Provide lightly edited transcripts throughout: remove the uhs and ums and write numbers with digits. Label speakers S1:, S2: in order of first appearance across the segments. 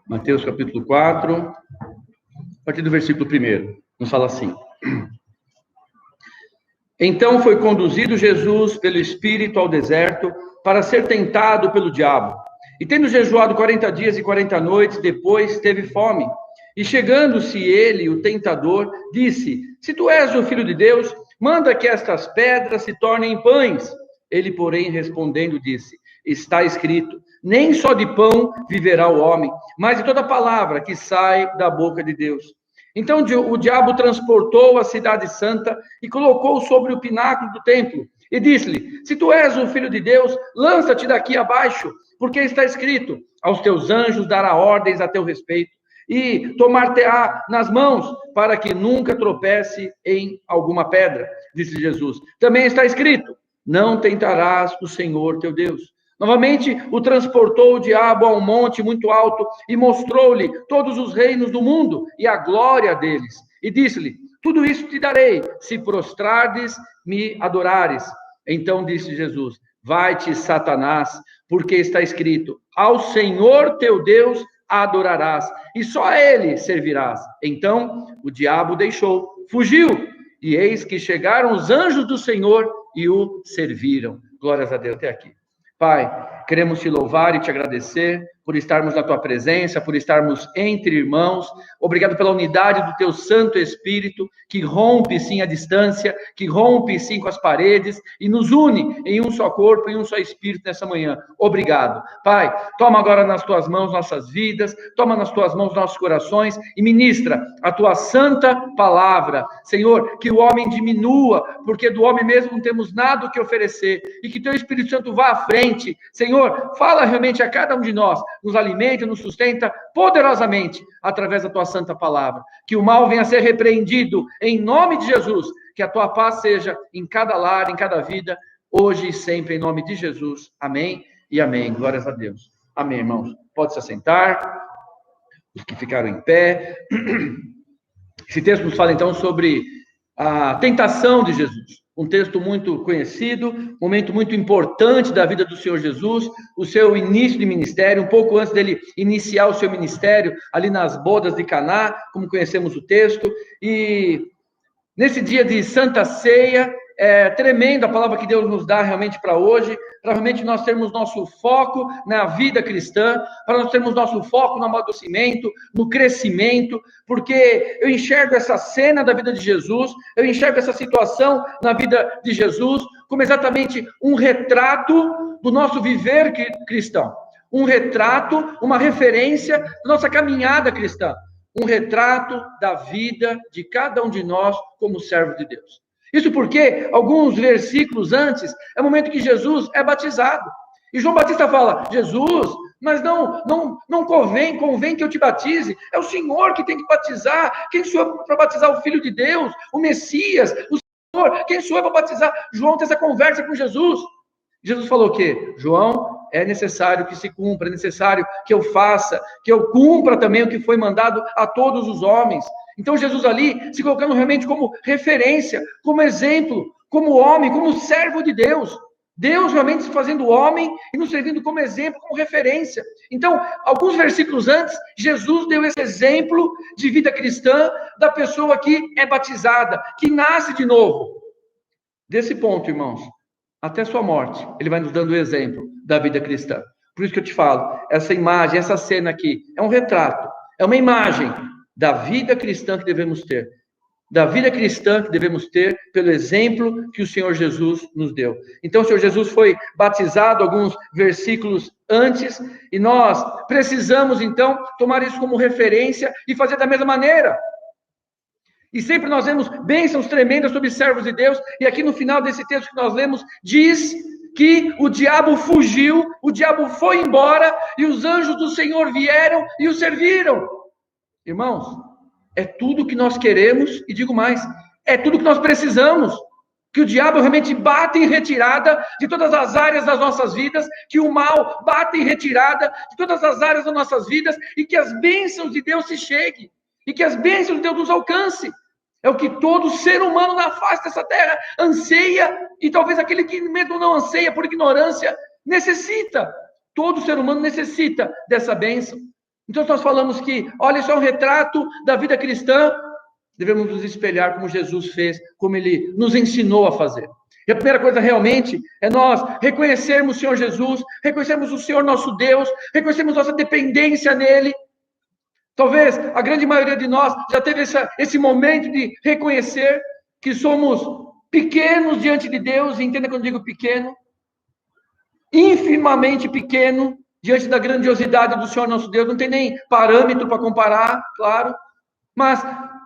S1: Mateus capítulo 4, a partir do versículo 1, nos fala assim: Então foi conduzido Jesus pelo Espírito ao deserto para ser tentado pelo diabo. E tendo jejuado 40 dias e 40 noites, depois teve fome. E chegando-se ele, o tentador, disse: Se tu és o Filho de Deus, manda que estas pedras se tornem pães. Ele, porém, respondendo, disse: Está escrito: Nem só de pão viverá o homem, mas de toda palavra que sai da boca de Deus. Então o diabo transportou a cidade santa e colocou sobre o pináculo do templo. E disse-lhe: Se tu és o Filho de Deus, lança-te daqui abaixo, porque está escrito: Aos teus anjos dará ordens a teu respeito, e tomar-te-á nas mãos, para que nunca tropece em alguma pedra. Disse Jesus: Também está escrito: Não tentarás o Senhor teu Deus. Novamente o transportou o diabo a um monte muito alto e mostrou-lhe todos os reinos do mundo e a glória deles. E disse-lhe: Tudo isso te darei, se prostrardes, me adorares. Então disse Jesus: Vai-te, Satanás, porque está escrito: Ao Senhor teu Deus adorarás, e só a ele servirás. Então o diabo deixou, fugiu, e eis que chegaram os anjos do Senhor e o serviram. Glórias a Deus. Até aqui. Pai, queremos te louvar e te agradecer por estarmos na tua presença, por estarmos entre irmãos. Obrigado pela unidade do teu Santo Espírito, que rompe sim a distância, que rompe sim com as paredes e nos une em um só corpo, em um só Espírito nessa manhã. Obrigado. Pai, toma agora nas tuas mãos nossas vidas, toma nas tuas mãos nossos corações e ministra a tua santa palavra. Senhor, que o homem diminua, porque do homem mesmo não temos nada o que oferecer, e que teu Espírito Santo vá à frente. Senhor, fala realmente a cada um de nós, nos alimenta, nos sustenta poderosamente através da tua santa palavra. Que o mal venha a ser repreendido em nome de Jesus. Que a tua paz seja em cada lar, em cada vida, hoje e sempre, em nome de Jesus. Amém e amém. Glórias a Deus. Amém, irmãos. Pode se assentar. Os que ficaram em pé. Esse texto nos fala então sobre a tentação de Jesus. Um texto muito conhecido, momento muito importante da vida do Senhor Jesus, o seu início de ministério, um pouco antes dele iniciar o seu ministério, ali nas bodas de Caná, como conhecemos o texto, e nesse dia de Santa Ceia, é tremenda a palavra que Deus nos dá realmente para hoje, para realmente nós termos nosso foco na vida cristã, para nós termos nosso foco no amadurecimento, no crescimento, porque eu enxergo essa cena da vida de Jesus, eu enxergo essa situação na vida de Jesus como exatamente um retrato do nosso viver cristão, um retrato, uma referência da nossa caminhada cristã, um retrato da vida de cada um de nós como servo de Deus. Isso porque, alguns versículos antes, é o momento que Jesus é batizado. E João Batista fala: Jesus, mas não convém que eu te batize. É o Senhor que tem que batizar. Quem sou eu para batizar o Filho de Deus, o Messias, o Senhor? Quem sou eu para batizar? João tem essa conversa com Jesus. Jesus falou o quê? João, é necessário que se cumpra, é necessário que eu faça, que eu cumpra também o que foi mandado a todos os homens. Então Jesus ali se colocando realmente como referência, como exemplo, como homem, como servo de Deus. Deus realmente se fazendo homem e nos servindo como exemplo, como referência. Então, alguns versículos antes, Jesus deu esse exemplo de vida cristã da pessoa que é batizada, que nasce de novo. Desse ponto, irmãos, até sua morte, ele vai nos dando o exemplo da vida cristã. Por isso que eu te falo, essa imagem, essa cena aqui, é um retrato, é uma imagem da vida cristã que devemos ter. Da vida cristã que devemos ter pelo exemplo que o Senhor Jesus nos deu. Então, o Senhor Jesus foi batizado alguns versículos antes, e nós precisamos, então, tomar isso como referência e fazer da mesma maneira. E sempre nós vemos bênçãos tremendas sobre servos de Deus, e aqui no final desse texto que nós lemos, diz que o diabo fugiu, o diabo foi embora, e os anjos do Senhor vieram e o serviram. Irmãos, é tudo que nós queremos, e digo mais, é tudo que nós precisamos, que o diabo realmente bata em retirada de todas as áreas das nossas vidas, que o mal bata em retirada de todas as áreas das nossas vidas, e que as bênçãos de Deus se cheguem, e que as bênçãos de Deus nos alcance. É o que todo ser humano na face dessa terra anseia, e talvez aquele que mesmo não anseia por ignorância, necessita. Todo ser humano necessita dessa bênção. Então nós falamos que, olha, isso é um retrato da vida cristã, devemos nos espelhar como Jesus fez, como ele nos ensinou a fazer. E a primeira coisa realmente é nós reconhecermos o Senhor Jesus, reconhecermos o Senhor nosso Deus, reconhecermos nossa dependência nele. Talvez a grande maioria de nós já teve esse momento de reconhecer que somos pequenos diante de Deus, e entenda quando eu digo pequeno, infimamente pequeno diante da grandiosidade do Senhor nosso Deus, não tem nem parâmetro para comparar, claro, mas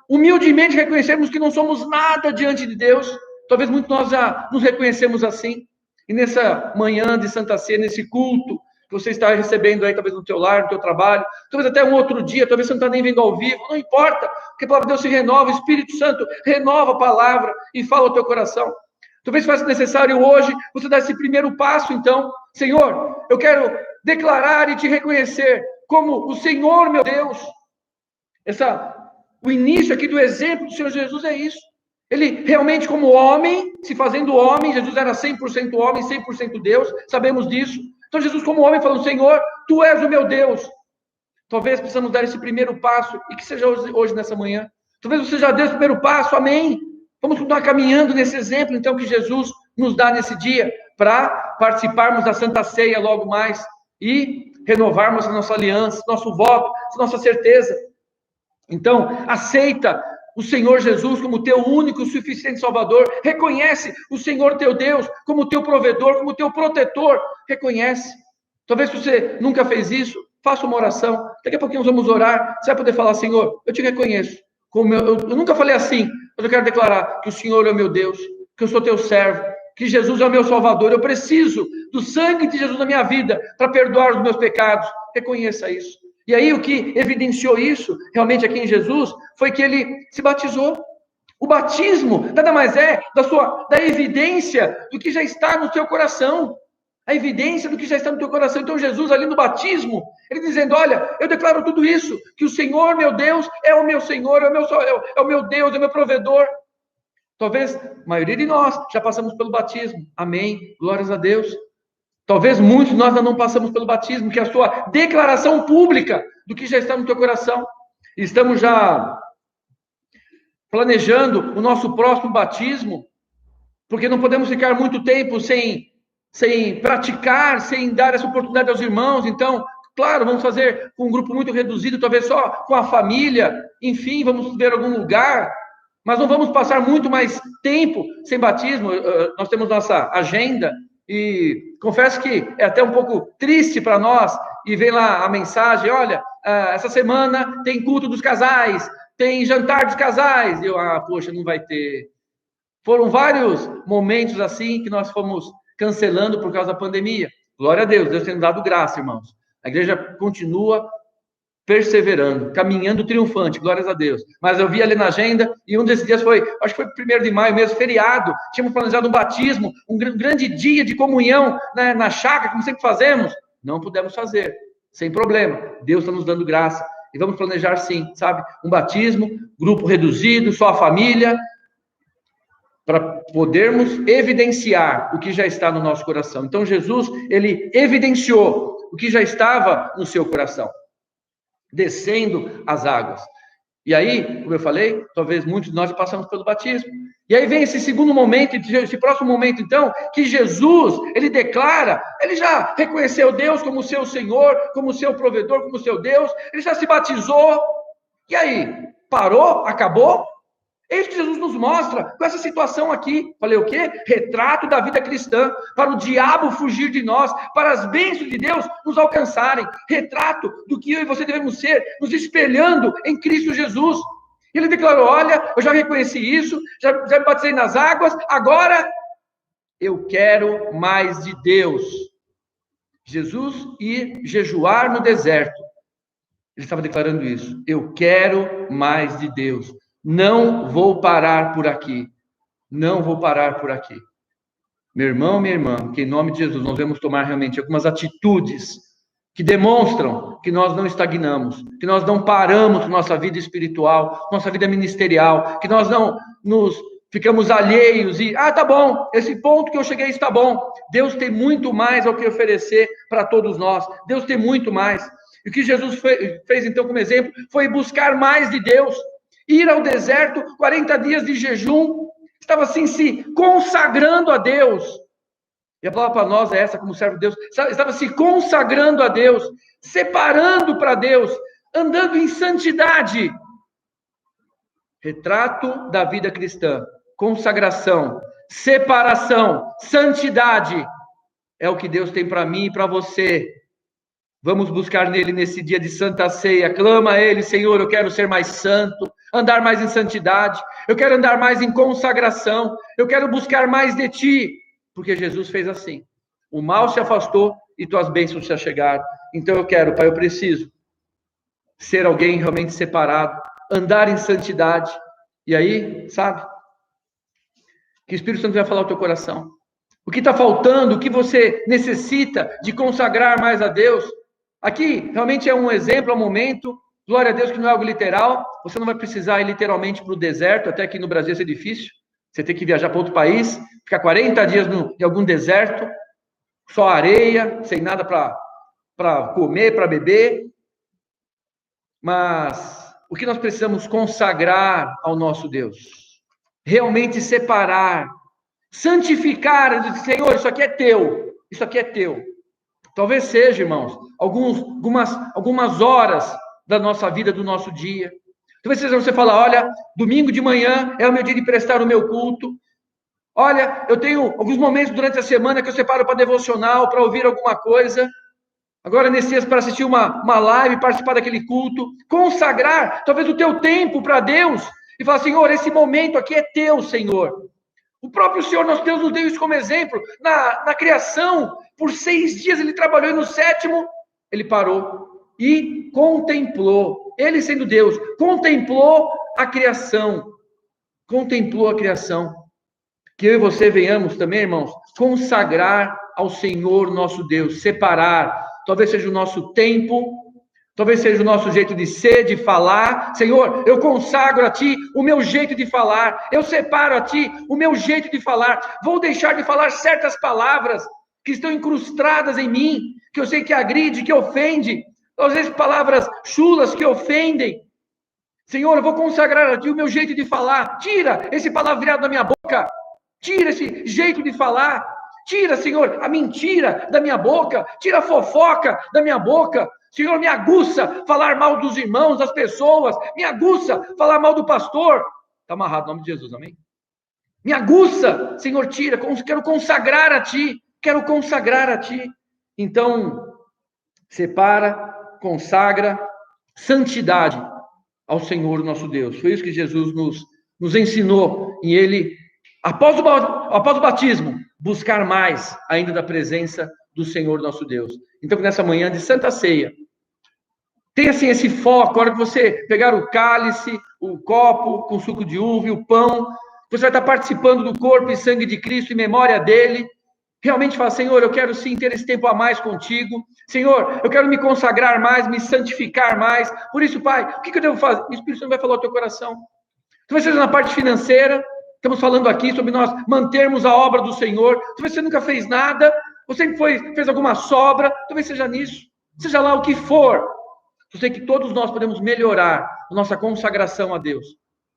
S1: humildemente reconhecemos que não somos nada diante de Deus. Talvez muitos de nós já nos reconhecemos assim, e nessa manhã de Santa Ceia, nesse culto que você está recebendo aí, talvez no teu lar, no teu trabalho, talvez até um outro dia, talvez você não está nem vendo ao vivo, não importa, porque a palavra de Deus se renova, o Espírito Santo renova a palavra e fala ao teu coração. Talvez faça necessário hoje você dar esse primeiro passo, então, Senhor, eu quero declarar e te reconhecer como o Senhor, meu Deus. O início aqui do exemplo do Senhor Jesus é isso. Ele realmente, como homem, se fazendo homem, Jesus era 100% homem, 100% Deus, sabemos disso. Então, Jesus, como homem, falou: Senhor, tu és o meu Deus. Talvez precisamos dar esse primeiro passo, e que seja hoje nessa manhã. Talvez você já dê esse primeiro passo, amém. Vamos continuar caminhando nesse exemplo, então, que Jesus nos dá nesse dia, para participarmos da Santa Ceia logo mais, e renovarmos a nossa aliança, nosso voto, nossa certeza. Então, aceita o Senhor Jesus como teu único, suficiente Salvador. Reconhece o Senhor teu Deus como teu provedor, como teu protetor. Reconhece. Talvez você nunca fez isso, faça uma oração. Daqui a pouquinho nós vamos orar. Você vai poder falar: Senhor, eu te reconheço. Eu nunca falei assim, mas eu quero declarar que o Senhor é o meu Deus, que eu sou teu servo, que Jesus é o meu Salvador. Eu preciso do sangue de Jesus na minha vida para perdoar os meus pecados. Reconheça isso. E aí o que evidenciou isso, realmente aqui em Jesus, foi que ele se batizou. O batismo nada mais é da evidência do que já está no teu coração. A evidência do que já está no teu coração. Então Jesus ali no batismo, ele dizendo: olha, eu declaro tudo isso, que o Senhor, meu Deus, é o meu Senhor, é o meu Deus, é o meu provedor. Talvez a maioria de nós já passamos pelo batismo. Amém, glórias a Deus. Talvez muitos de nós ainda não passamos pelo batismo, que é a sua declaração pública do que já está no teu coração. Estamos já planejando o nosso próximo batismo, porque não podemos ficar muito tempo sem praticar, sem dar essa oportunidade aos irmãos. Então, claro, vamos fazer com um grupo muito reduzido, talvez só com a família, enfim, vamos ver algum lugar, mas não vamos passar muito mais tempo sem batismo. Nós temos nossa agenda, e confesso que é até um pouco triste para nós, e vem lá a mensagem: olha, essa semana tem culto dos casais, tem jantar dos casais. E eu, poxa, não vai ter. Foram vários momentos assim que nós fomos cancelando por causa da pandemia. Glória a Deus, Deus tem dado graça, irmãos. A igreja continua perseverando, caminhando triunfante, glórias a Deus. Mas eu vi ali na agenda, e um desses dias foi, acho que foi 1º de maio mesmo, feriado, tínhamos planejado um batismo, um grande dia de comunhão, né, na chácara, como sempre fazemos. Não pudemos fazer, sem problema. Deus está nos dando graça. E vamos planejar sim, sabe? Um batismo, grupo reduzido, só a família, para podermos evidenciar o que já está no nosso coração. Então Jesus, ele evidenciou o que já estava no seu coração, descendo as águas. E aí, como eu falei, talvez muitos de nós passamos pelo batismo. E aí vem esse segundo momento, esse próximo momento, então, que Jesus, ele declara, ele já reconheceu Deus como seu Senhor, como seu provedor, como seu Deus, ele já se batizou. E aí, parou? Acabou? É isso que Jesus nos mostra com essa situação aqui. Falei o quê? Retrato da vida cristã, para o diabo fugir de nós, para as bênçãos de Deus nos alcançarem. Retrato do que eu e você devemos ser, nos espelhando em Cristo Jesus. Ele declarou: olha, eu já reconheci isso, já me batizei nas águas, agora eu quero mais de Deus. Jesus ir jejuar no deserto. Ele estava declarando isso. Eu quero mais de Deus. Não vou parar por aqui. Não vou parar por aqui. Meu irmão, minha irmã, que em nome de Jesus nós vamos tomar realmente algumas atitudes que demonstram que nós não estagnamos, que nós não paramos nossa vida espiritual, nossa vida ministerial, que nós não nos ficamos alheios e, tá bom, esse ponto que eu cheguei está bom. Deus tem muito mais ao que oferecer para todos nós. Deus tem muito mais. E o que Jesus fez então como exemplo foi buscar mais de Deus, ir ao deserto, 40 dias de jejum, estava assim se consagrando a Deus. E a palavra para nós é essa, como servo de Deus, estava se consagrando a Deus, separando para Deus, andando em santidade. Retrato da vida cristã, consagração, separação, santidade, é o que Deus tem para mim e para você. Vamos buscar nele nesse dia de Santa Ceia, clama a ele, Senhor, eu quero ser mais santo, andar mais em santidade, eu quero andar mais em consagração, eu quero buscar mais de ti, porque Jesus fez assim, o mal se afastou e tuas bênçãos se achegaram. Então eu quero, Pai, eu preciso ser alguém realmente separado, andar em santidade. E aí, sabe, que o Espírito Santo vai falar ao teu coração. O que está faltando, o que você necessita de consagrar mais a Deus. Aqui, realmente é um exemplo, é um momento, glória a Deus que não é algo literal, você não vai precisar ir literalmente para o deserto, até aqui no Brasil é difícil, você tem que viajar para outro país, ficar 40 dias em algum deserto, só areia, sem nada para comer, para beber, mas o que nós precisamos consagrar ao nosso Deus? Realmente separar, santificar, dizer, Senhor, isso aqui é teu, isso aqui é teu. Talvez seja, irmãos, algumas horas da nossa vida, do nosso dia. Talvez seja você falar, olha, domingo de manhã é o meu dia de prestar o meu culto. Olha, eu tenho alguns momentos durante a semana que eu separo para devocional, para ouvir alguma coisa. Agora, nesse dia, para assistir uma live, participar daquele culto, consagrar, talvez, o teu tempo para Deus, e falar, Senhor, esse momento aqui é teu, Senhor. O próprio Senhor, nosso Deus, nos deu isso como exemplo. Na criação, por 6 dias ele trabalhou, e no 7º, ele parou e contemplou. Ele, sendo Deus, contemplou a criação. Contemplou a criação. Que eu e você venhamos também, irmãos, consagrar ao Senhor, nosso Deus, separar. Talvez seja o nosso tempo, talvez seja o nosso jeito de ser, de falar. Senhor, eu consagro a Ti o meu jeito de falar. Eu separo a Ti o meu jeito de falar. Vou deixar de falar certas palavras que estão incrustadas em mim, que eu sei que agride, que ofende. Às vezes palavras chulas que ofendem. Senhor, eu vou consagrar a Ti o meu jeito de falar. Tira esse palavreado da minha boca. Tira esse jeito de falar. Tira, Senhor, a mentira da minha boca. Tira a fofoca da minha boca. Senhor, me aguça falar mal dos irmãos, das pessoas. Me aguça falar mal do pastor. Está amarrado, em nome de Jesus, amém? Me aguça, Senhor, tira. Quero consagrar a Ti. Quero consagrar a Ti. Então, separa, consagra, santidade ao Senhor nosso Deus. Foi isso que Jesus nos ensinou. E Ele, após o batismo, buscar mais ainda da presença do Senhor nosso Deus. Então, nessa manhã de Santa Ceia, tenha assim esse foco, a hora que você pegar o cálice, o copo com suco de uva e o pão, você vai estar participando do corpo e sangue de Cristo em memória dele. Realmente fala, Senhor, eu quero sim ter esse tempo a mais contigo. Senhor, eu quero me consagrar mais, me santificar mais. Por isso, Pai, o que eu devo fazer? O Espírito Santo vai falar ao teu coração. Talvez seja na parte financeira. Estamos falando aqui sobre nós mantermos a obra do Senhor. Talvez você nunca fez nada, ou sempre fez alguma sobra, talvez seja nisso. Seja lá o que for. Eu sei que todos nós podemos melhorar a nossa consagração a Deus.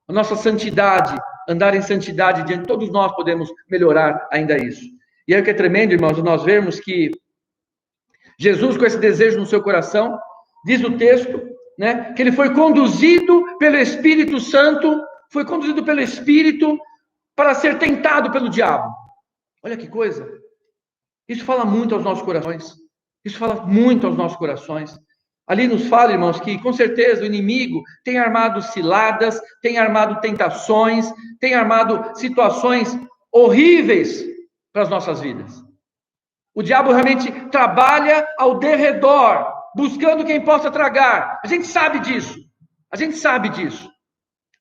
S1: A nossa santidade, andar em santidade diante de todos nós podemos melhorar ainda isso. E aí o que é tremendo, irmãos, nós vemos que Jesus, com esse desejo no seu coração, diz o texto, né, que ele foi conduzido pelo Espírito Santo, foi conduzido pelo Espírito para ser tentado pelo diabo. Olha que coisa. Isso fala muito aos nossos corações. Isso fala muito aos nossos corações. Ali nos fala, irmãos, que com certeza o inimigo tem armado ciladas, tem armado tentações, tem armado situações horríveis para as nossas vidas. O diabo realmente trabalha ao derredor, buscando quem possa tragar. A gente sabe disso. A gente sabe disso.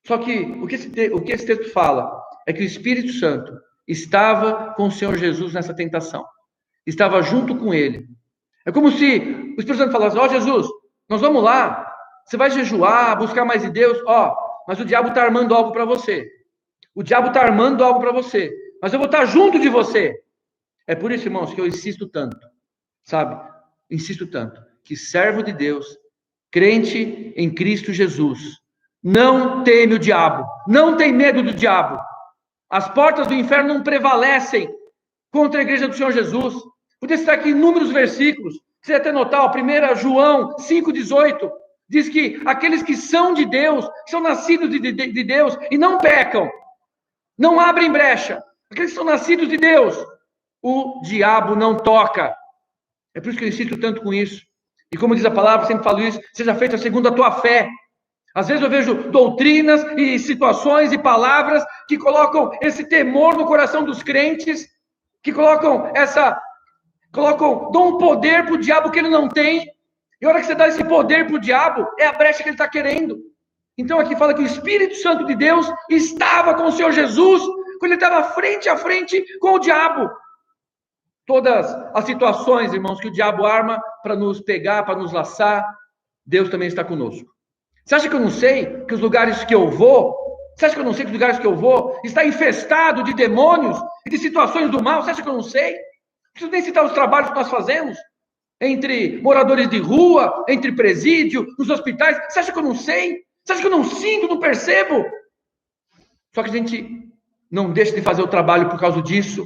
S1: Só que o que esse texto fala é que o Espírito Santo estava com o Senhor Jesus nessa tentação. Estava junto com ele. É como se o Espírito Santo falasse, ó Jesus, nós vamos lá, você vai jejuar, buscar mais de Deus, mas o diabo está armando algo para você. O diabo está armando algo para você, mas eu vou estar junto de você. É por isso, irmãos, que eu insisto tanto, sabe? Insisto tanto, que servo de Deus crente em Cristo Jesus, não teme o diabo, não tem medo do diabo. As portas do inferno não prevalecem contra a igreja do Senhor Jesus. Podia citar aqui inúmeros versículos. Você até notar, 1 João 5,18, diz que aqueles que são de Deus, são nascidos de Deus e não pecam, não abrem brecha. Aqueles que são nascidos de Deus, o diabo não toca. É por isso que eu insisto tanto com isso. E como diz a palavra, sempre falo isso, seja feita segundo a tua fé. Às vezes eu vejo doutrinas e situações e palavras que colocam esse temor no coração dos crentes, que dão um poder para o diabo que ele não tem. E a hora que você dá esse poder para o diabo, é a brecha que ele está querendo. Então aqui fala que o Espírito Santo de Deus estava com o Senhor Jesus, quando ele estava frente a frente com o diabo. Todas as situações, irmãos, que o diabo arma para nos pegar, para nos laçar, Deus também está conosco. Você acha que eu não sei que os lugares que eu vou, está infestado de demônios e de situações do mal? Você acha que eu não sei? Não preciso nem citar os trabalhos que nós fazemos entre moradores de rua, entre presídio, nos hospitais. Você acha que eu não sei? Você acha que eu não sinto, não percebo? Só que a gente não deixa de fazer o trabalho por causa disso.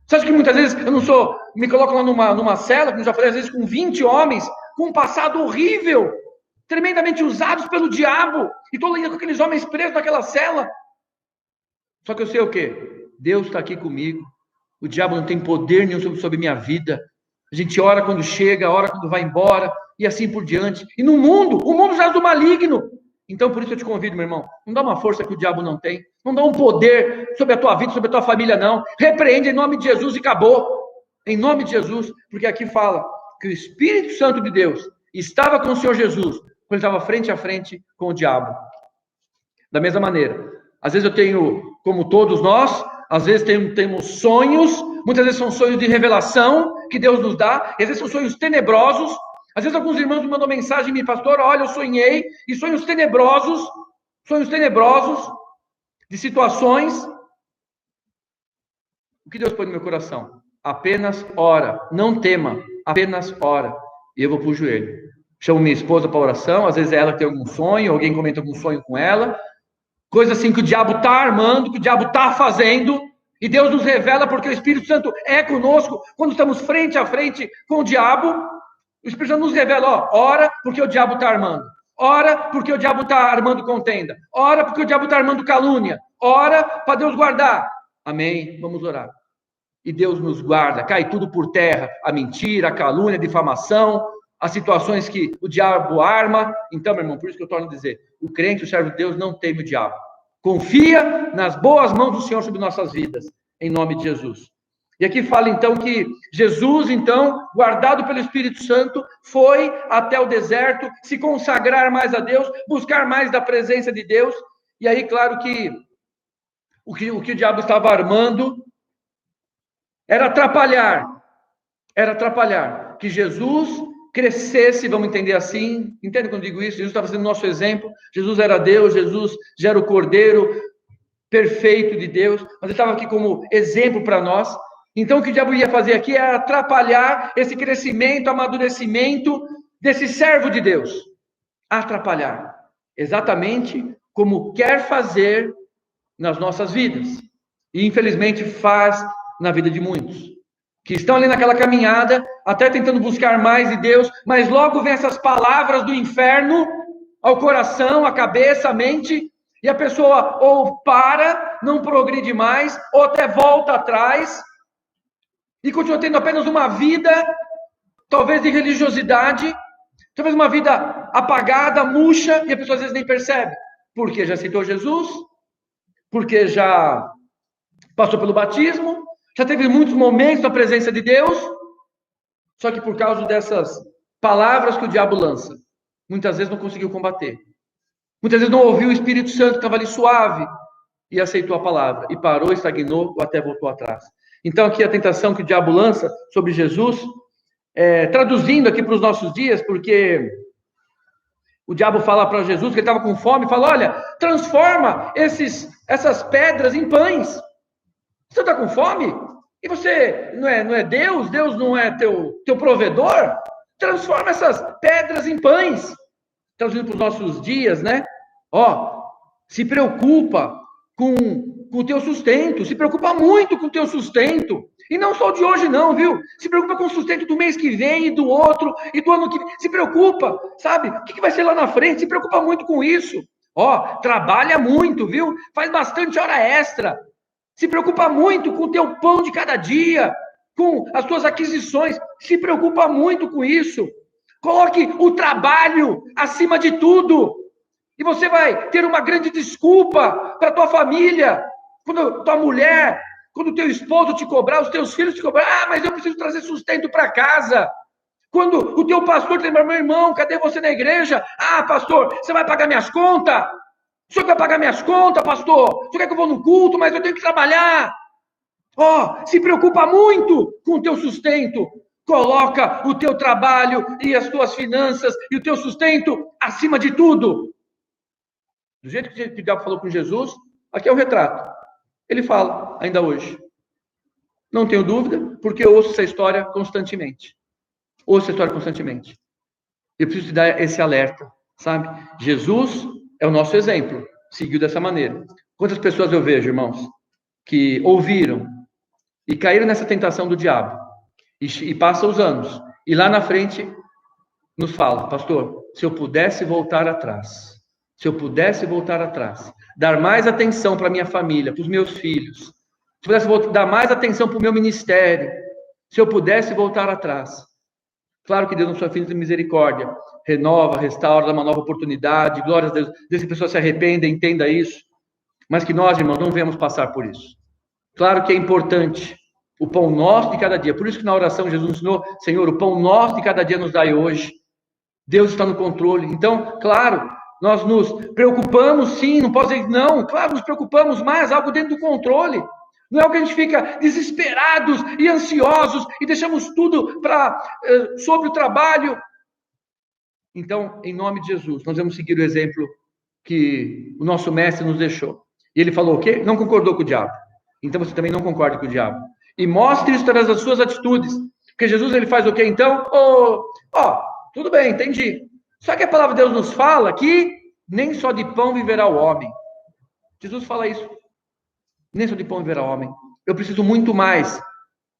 S1: Você acha que muitas vezes eu não sou, me coloco lá numa cela, como já falei, às vezes com 20 homens, com um passado horrível, tremendamente usados pelo diabo, e estou lidando com aqueles homens presos naquela cela. Só que eu sei o quê? Deus está aqui comigo. O diabo não tem poder nenhum sobre minha vida. A gente ora quando chega, ora quando vai embora, e assim por diante. E no mundo, o mundo jaz do maligno. Então, por isso eu te convido, meu irmão, não dá uma força que o diabo não tem, não dá um poder sobre a tua vida, sobre a tua família, não. Repreende em nome de Jesus e acabou. Em nome de Jesus, porque aqui fala que o Espírito Santo de Deus estava com o Senhor Jesus, quando ele estava frente a frente com o diabo. Da mesma maneira, às vezes eu tenho, como todos nós, às vezes temos sonhos, muitas vezes são sonhos de revelação que Deus nos dá, e às vezes são sonhos tenebrosos. Às vezes alguns irmãos me mandam mensagem, me pastor, olha, eu sonhei, e sonhos tenebrosos de situações. O que Deus põe no meu coração? Apenas ora, não tema, apenas ora. E eu vou para o joelho. Chamo minha esposa para oração, às vezes é ela que tem algum sonho, alguém comenta algum sonho com ela, coisa assim que o diabo está armando, que o diabo está fazendo, e Deus nos revela porque o Espírito Santo é conosco, quando estamos frente a frente com o diabo. O Espírito Santo nos revela, ora porque o diabo está armando. Ora porque o diabo está armando contenda. Ora porque o diabo está armando calúnia. Ora para Deus guardar. Amém? Vamos orar. E Deus nos guarda. Cai tudo por terra. A mentira, a calúnia, a difamação, as situações que o diabo arma. Então, meu irmão, por isso que eu torno a dizer, o crente, o servo de Deus, não teme o diabo. Confia nas boas mãos do Senhor sobre nossas vidas. Em nome de Jesus. E aqui fala então que Jesus, então, guardado pelo Espírito Santo, foi até o deserto, se consagrar mais a Deus, buscar mais da presença de Deus. E aí, claro que o que o diabo estava armando era atrapalhar, que Jesus crescesse, vamos entender assim, entende quando eu digo isso? Jesus estava sendo nosso exemplo, Jesus era Deus, Jesus já era o Cordeiro perfeito de Deus, mas ele estava aqui como exemplo para nós. Então, o que o diabo ia fazer aqui era atrapalhar esse crescimento, amadurecimento desse servo de Deus. Atrapalhar. Exatamente como quer fazer nas nossas vidas. E, infelizmente, faz na vida de muitos. Que estão ali naquela caminhada, até tentando buscar mais de Deus, mas logo vem essas palavras do inferno ao coração, à cabeça, à mente, e a pessoa ou para, não progride mais, ou até volta atrás, e continua tendo apenas uma vida, talvez de religiosidade, talvez uma vida apagada, murcha, e a pessoa às vezes nem percebe. Porque já aceitou Jesus, porque já passou pelo batismo, já teve muitos momentos na presença de Deus, só que por causa dessas palavras que o diabo lança, muitas vezes não conseguiu combater. Muitas vezes não ouviu o Espírito Santo que estava ali suave e aceitou a palavra, e parou, estagnou ou até voltou atrás. Então, aqui a tentação que o diabo lança sobre Jesus, traduzindo aqui para os nossos dias, porque o diabo fala para Jesus que ele estava com fome, fala, olha, transforma essas pedras em pães. Você está com fome? E você não é Deus? Deus não é teu provedor? Transforma essas pedras em pães. traduzindo para os nossos dias, né? Ó, se preocupa com o teu sustento, se preocupa muito com o teu sustento. E não só de hoje não, viu? Se preocupa com o sustento do mês que vem, e do outro, e do ano que vem. Se preocupa, sabe? O que vai ser lá na frente? Se preocupa muito com isso. Ó, trabalha muito, viu? Faz bastante hora extra. Se preocupa muito com o teu pão de cada dia, com as tuas aquisições. Se preocupa muito com isso. Coloque o trabalho acima de tudo. E você vai ter uma grande desculpa para tua família, quando tua mulher, quando o teu esposo te cobrar, os teus filhos te cobrar, mas eu preciso trazer sustento para casa. Quando o teu pastor te lembrar, meu irmão, cadê você na igreja? Pastor, você vai pagar minhas contas? O senhor vai pagar minhas contas, pastor? O senhor quer que eu vou no culto, mas eu tenho que trabalhar? Se preocupa muito com o teu sustento. Coloca o teu trabalho e as tuas finanças e o teu sustento acima de tudo. Do jeito que o diabo falou com Jesus, aqui é o retrato. Ele fala, ainda hoje. Não tenho dúvida, porque eu ouço essa história constantemente. Ouço essa história constantemente. Eu preciso te dar esse alerta, sabe? Jesus é o nosso exemplo. Seguiu dessa maneira. Quantas pessoas eu vejo, irmãos, que ouviram e caíram nessa tentação do diabo. E passam os anos. E lá na frente nos fala, pastor, se eu pudesse voltar atrás. Se eu pudesse voltar atrás, dar mais atenção para minha família, para os meus filhos, se eu pudesse dar mais atenção para o meu ministério, se eu pudesse voltar atrás. Claro que Deus, na sua infinita misericórdia, renova, restaura, dá uma nova oportunidade, glórias a Deus, desde que a pessoa se arrependa, entenda isso, mas que nós, irmãos, não venhamos passar por isso. Claro que é importante o pão nosso de cada dia, por isso que na oração Jesus ensinou, Senhor, o pão nosso de cada dia nos dai hoje. Deus está no controle. Então, claro, nós nos preocupamos, sim, não posso dizer não, claro, nos preocupamos, mas algo dentro do controle. Não é o que a gente fica desesperados e ansiosos e deixamos tudo sobre o trabalho. Então, em nome de Jesus, nós vamos seguir o exemplo que o nosso mestre nos deixou. E ele falou o quê? Não concordou com o diabo. Então você também não concorda com o diabo. E mostre isso através das suas atitudes. Porque Jesus, ele faz o quê então? Tudo bem, entendi. Só que a palavra de Deus nos fala que nem só de pão viverá o homem. Jesus fala isso. Nem só de pão viverá o homem. Eu preciso muito mais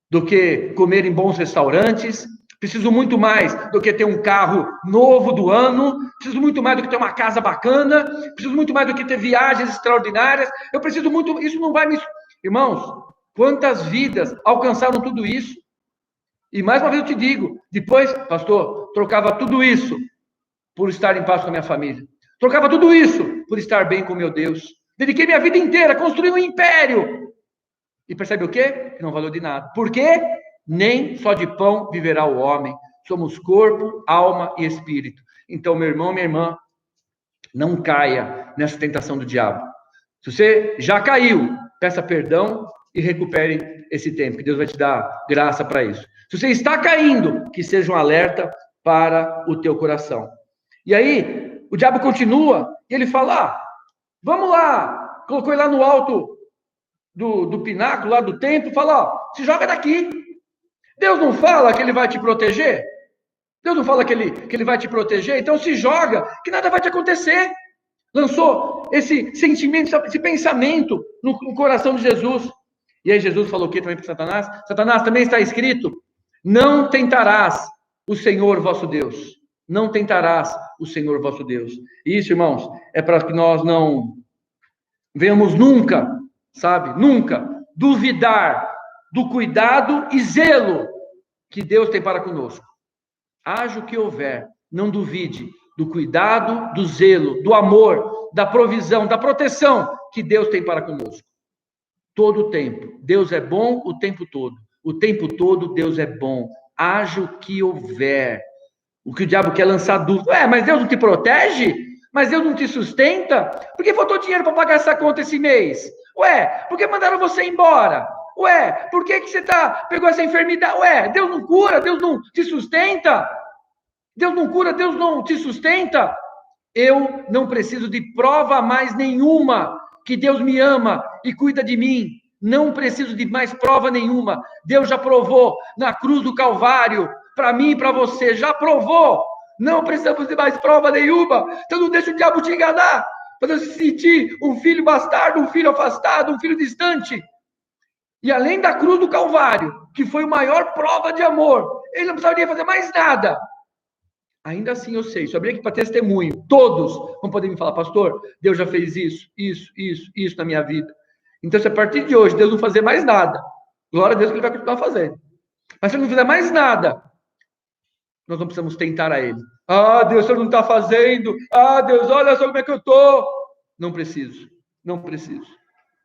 S1: do que comer em bons restaurantes. Preciso muito mais do que ter um carro novo do ano. Preciso muito mais do que ter uma casa bacana. Preciso muito mais do que ter viagens extraordinárias. Eu preciso muito... Isso não vai me... Irmãos, quantas vidas alcançaram tudo isso? E mais uma vez eu te digo, depois, pastor, trocava tudo isso por estar em paz com a minha família. Trocava tudo isso por estar bem com meu Deus. Dediquei minha vida inteira a construir um império. E percebe o quê? Que não valeu de nada. Por quê? Nem só de pão viverá o homem. Somos corpo, alma e espírito. Então, meu irmão, minha irmã, não caia nessa tentação do diabo. Se você já caiu, peça perdão e recupere esse tempo, que Deus vai te dar graça para isso. Se você está caindo, que seja um alerta para o teu coração. E aí, o diabo continua, e ele fala, vamos lá, colocou ele lá no alto do pináculo, lá do templo, fala, se joga daqui. Deus não fala que ele vai te proteger? Deus não fala que ele vai te proteger? Então se joga, que nada vai te acontecer. Lançou esse sentimento, esse pensamento no coração de Jesus. E aí Jesus falou o que também para Satanás? Satanás, também está escrito, não tentarás o Senhor vosso Deus. Não tentarás o Senhor vosso Deus. Isso, irmãos, é para que nós não venhamos nunca, sabe? Nunca duvidar do cuidado e zelo que Deus tem para conosco. Haja o que houver, não duvide do cuidado, do zelo, do amor, da provisão, da proteção que Deus tem para conosco. Todo o tempo. Deus é bom o tempo todo. O tempo todo Deus é bom. Haja o que houver. O que o diabo quer lançar dúvida. Mas Deus não te protege? Mas Deus não te sustenta? Por que faltou dinheiro para pagar essa conta esse mês? Por que mandaram você embora? Por que você pegou essa enfermidade? Deus não cura? Deus não te sustenta? Deus não cura? Deus não te sustenta? Eu não preciso de prova mais nenhuma que Deus me ama e cuida de mim. Não preciso de mais prova nenhuma. Deus já provou na cruz do Calvário, para mim e para você, já provou Não precisamos de mais prova nenhuma. Então não deixa o diabo te enganar, para você se sentir um filho bastardo, um filho afastado, um filho distante. E além da cruz do Calvário, que foi a maior prova de amor, ele não precisaria fazer mais nada. Ainda assim eu sei, só abri aqui para testemunho, todos vão poder me falar, pastor, Deus já fez isso na minha vida. Então, se a partir de hoje Deus não fazer mais nada, glória a Deus que Ele vai continuar fazendo. Mas se Ele não fizer mais nada, nós não precisamos tentar a Ele. Ah, Deus, o Senhor não está fazendo. Ah, Deus, olha só como é que eu estou. Não preciso.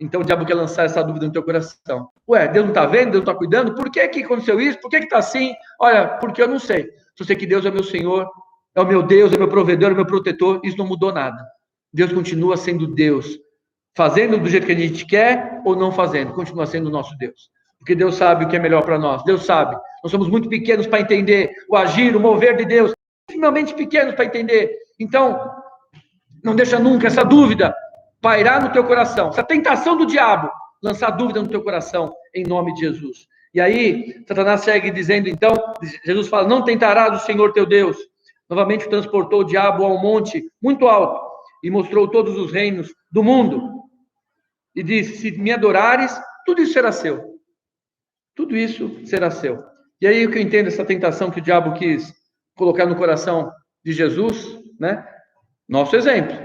S1: Então o diabo quer lançar essa dúvida no teu coração. Ué, Deus não está vendo? Deus não está cuidando? Por que aconteceu isso? Por que está assim? Olha, porque eu não sei. Só sei que Deus é meu Senhor, é o meu Deus, é o meu provedor, é o meu protetor. Isso não mudou nada. Deus continua sendo Deus. Fazendo do jeito que a gente quer ou não fazendo. Continua sendo o nosso Deus. Porque Deus sabe o que é melhor para nós. Deus sabe. Nós somos muito pequenos para entender o agir, o mover de Deus. Extremamente pequenos para entender. Então, não deixa nunca essa dúvida pairar no teu coração. Essa tentação do diabo lançar dúvida no teu coração, em nome de Jesus. E aí, Satanás segue dizendo, então, Jesus fala, não tentarás o Senhor teu Deus. Novamente transportou o diabo a um monte muito alto e mostrou todos os reinos do mundo. E disse, se me adorares, tudo isso será seu. Tudo isso será seu. E aí o que eu entendo, essa tentação que o diabo quis colocar no coração de Jesus, né? Nosso exemplo.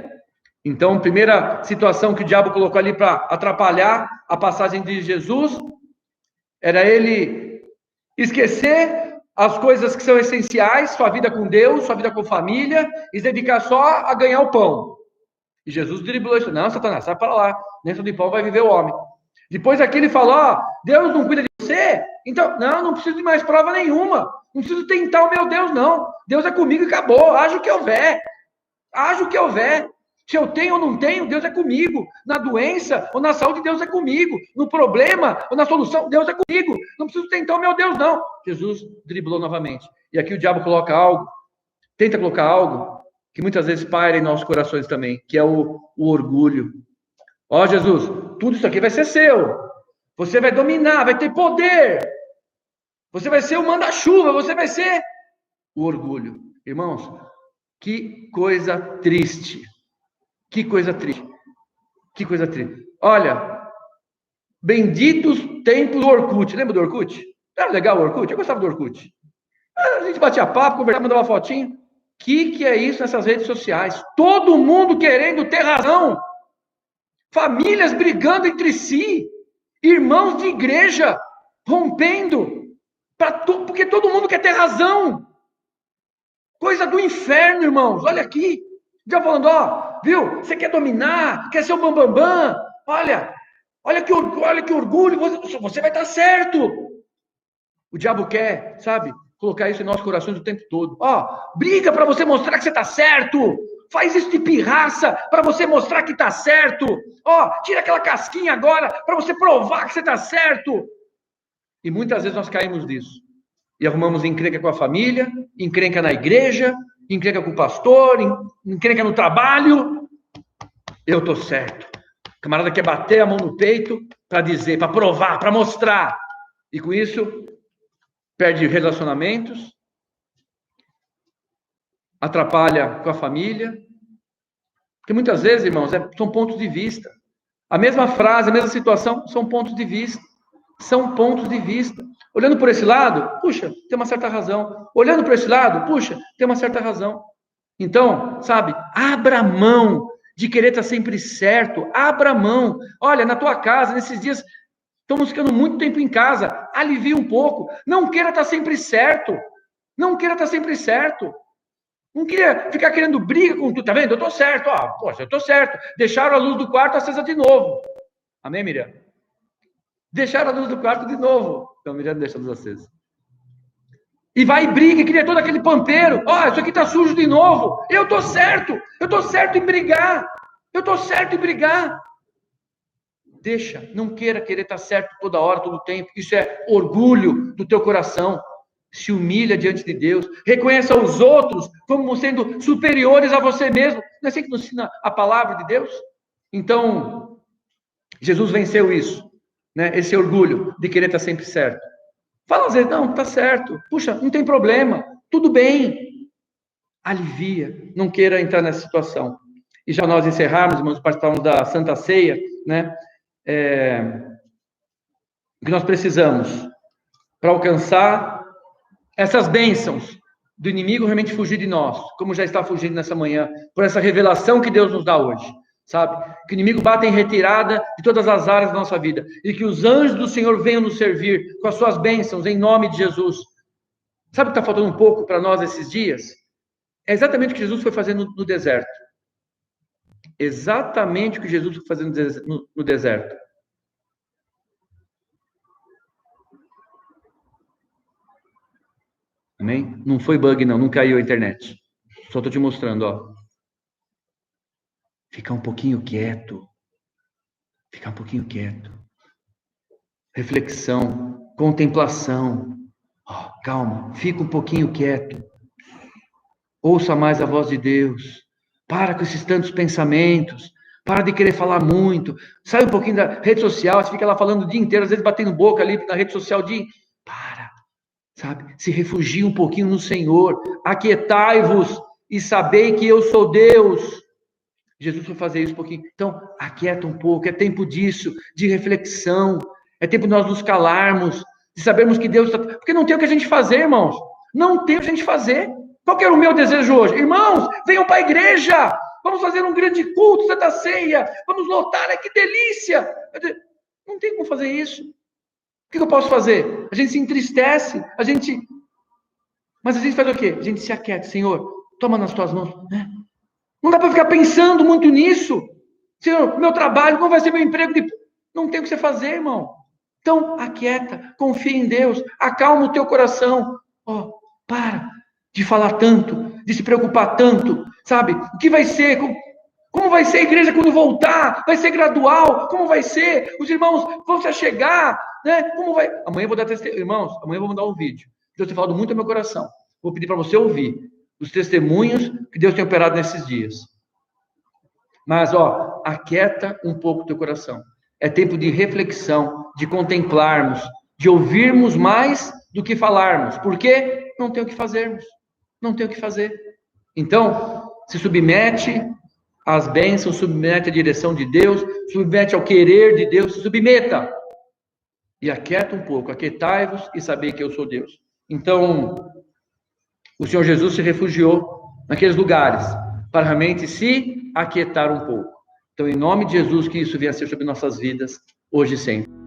S1: Então, primeira situação que o diabo colocou ali para atrapalhar a passagem de Jesus, era ele esquecer as coisas que são essenciais, sua vida com Deus, sua vida com família, e se dedicar só a ganhar o pão. E Jesus driblou isso. Não, Satanás, sai para lá. Nem só de pão vai viver o homem. Depois aqui ele falou, ó, Deus não cuida de você? Então, não preciso de mais prova nenhuma. Não preciso tentar o meu Deus, não. Deus é comigo e acabou. Haja o que houver. Haja o que houver. Se eu tenho ou não tenho, Deus é comigo. Na doença ou na saúde, Deus é comigo. No problema ou na solução, Deus é comigo. Não preciso tentar o meu Deus, não. Jesus driblou novamente. E aqui o diabo coloca algo, tenta colocar algo que muitas vezes paira em nossos corações também, que é o orgulho. Ó, Jesus, tudo isso aqui vai ser seu. Você vai dominar, vai ter poder. Você vai ser o manda-chuva, você vai ser o orgulho. Irmãos, que coisa triste. Que coisa triste. Que coisa triste. Olha, benditos tempos do Orkut. Lembra do Orkut? Era legal o Orkut? Eu gostava do Orkut. A gente batia papo, conversava, mandava fotinho. Que é isso nessas redes sociais? Todo mundo querendo ter razão. Famílias brigando entre si. Irmãos de igreja rompendo. Porque todo mundo quer ter razão. Coisa do inferno, irmãos. Olha aqui. Já falando, ó, viu? Você quer dominar? Quer ser o bambambam? Olha que orgulho. Você vai estar certo. O diabo quer, sabe, colocar isso em nossos corações o tempo todo. Ó, briga para você mostrar que você está certo. Faz isso de pirraça para você mostrar que está certo. Ó, tira aquela casquinha agora para você provar que você está certo. E muitas vezes nós caímos nisso. E arrumamos encrenca com a família, encrenca na igreja, encrenca com o pastor, encrenca no trabalho. Eu estou certo. O camarada quer bater a mão no peito para dizer, para provar, para mostrar. E com isso, perde relacionamentos, atrapalha com a família. Porque muitas vezes, irmãos, são pontos de vista. A mesma frase, a mesma situação, são pontos de vista. São pontos de vista. Olhando por esse lado, puxa, tem uma certa razão. Olhando por esse lado, puxa, tem uma certa razão. Então, sabe, abra mão de querer estar sempre certo. Abra mão. Olha, na tua casa, nesses dias, estamos ficando muito tempo em casa. Alivia um pouco. Não queira estar sempre certo. Não queira estar sempre certo. Não queria ficar querendo briga com tu. Tá vendo? Eu tô certo. Ó, poxa, eu tô certo. Deixaram a luz do quarto acesa de novo. Amém, Miriam? Deixaram a luz do quarto de novo. Então, Miriam deixa a luz acesa. E vai e briga, e cria todo aquele pampeiro. Ó, isso aqui tá sujo de novo. Eu tô certo em brigar. Eu tô certo em brigar. Deixa, não querer estar certo toda hora, todo tempo. Isso é orgulho do teu coração. Se humilha diante de Deus. Reconheça os outros como sendo superiores a você mesmo. Não é assim que nos ensina a palavra de Deus? Então, Jesus venceu isso. Né? Esse orgulho de querer estar sempre certo. Fala às vezes, não, tá certo. Puxa, não tem problema. Tudo bem. alivia, não queira entrar nessa situação. E já nós encerrarmos, irmãos, participamos da Santa Ceia, né? O que nós precisamos para alcançar essas bênçãos do inimigo realmente fugir de nós, como já está fugindo nessa manhã, por essa revelação que Deus nos dá hoje, sabe? Que o inimigo bata em retirada de todas as áreas da nossa vida, e que os anjos do Senhor venham nos servir com as suas bênçãos, em nome de Jesus. Sabe o que está faltando um pouco para nós esses dias? É exatamente o que Jesus foi fazendo no deserto. Exatamente o que Jesus foi fazendo no deserto. Amém? Não foi bug, não caiu a internet. Só estou te mostrando, ó. Ficar um pouquinho quieto. Ficar um pouquinho quieto. Reflexão, contemplação. Ó, calma, fica um pouquinho quieto. Ouça mais a voz de Deus. Para com esses tantos pensamentos. Para de querer falar muito. Sai um pouquinho da rede social. Você fica lá falando o dia inteiro, às vezes batendo boca ali na rede social. Para. Sabe? Se refugie um pouquinho no Senhor. Aquietai-vos e sabei que eu sou Deus. Jesus foi fazer isso um pouquinho. Então, aquieta um pouco. É tempo disso, de reflexão. É tempo de nós nos calarmos, de sabermos que Deus está... Porque não tem o que a gente fazer, irmãos. Não tem o que a gente fazer. Qual que era o meu desejo hoje? Irmãos, venham para a igreja. Vamos fazer um grande culto, Santa Ceia. Vamos lotar, que delícia. Não tem como fazer isso. O que eu posso fazer? A gente se entristece, mas a gente faz o quê? A gente se aquieta. Senhor, toma nas tuas mãos. Não dá para ficar pensando muito nisso. Senhor, meu trabalho, como vai ser meu emprego? Não tem o que você fazer, irmão. Então, aquieta, confia em Deus, acalma o teu coração. Para de falar tanto, de se preocupar tanto, sabe? O que vai ser? Como vai ser a igreja quando voltar? Vai ser gradual? Como vai ser? Os irmãos vão se chegar, né? Como vai? Amanhã eu vou dar testemunho. Irmãos, amanhã eu vou mandar um vídeo. Deus tem falado muito ao meu coração. Vou pedir para você ouvir os testemunhos que Deus tem operado nesses dias. Mas, aquieta um pouco o teu coração. É tempo de reflexão, de contemplarmos, de ouvirmos mais do que falarmos. Por quê? Não tem o que fazermos. Não tem o que fazer. Então, se submete às bênçãos, submete à direção de Deus, submete ao querer de Deus, se submeta. E aquieta um pouco, aquietai-vos e sabei que eu sou Deus. Então, o Senhor Jesus se refugiou naqueles lugares para realmente se aquietar um pouco. Então, em nome de Jesus, que isso venha a ser sobre nossas vidas, hoje e sempre.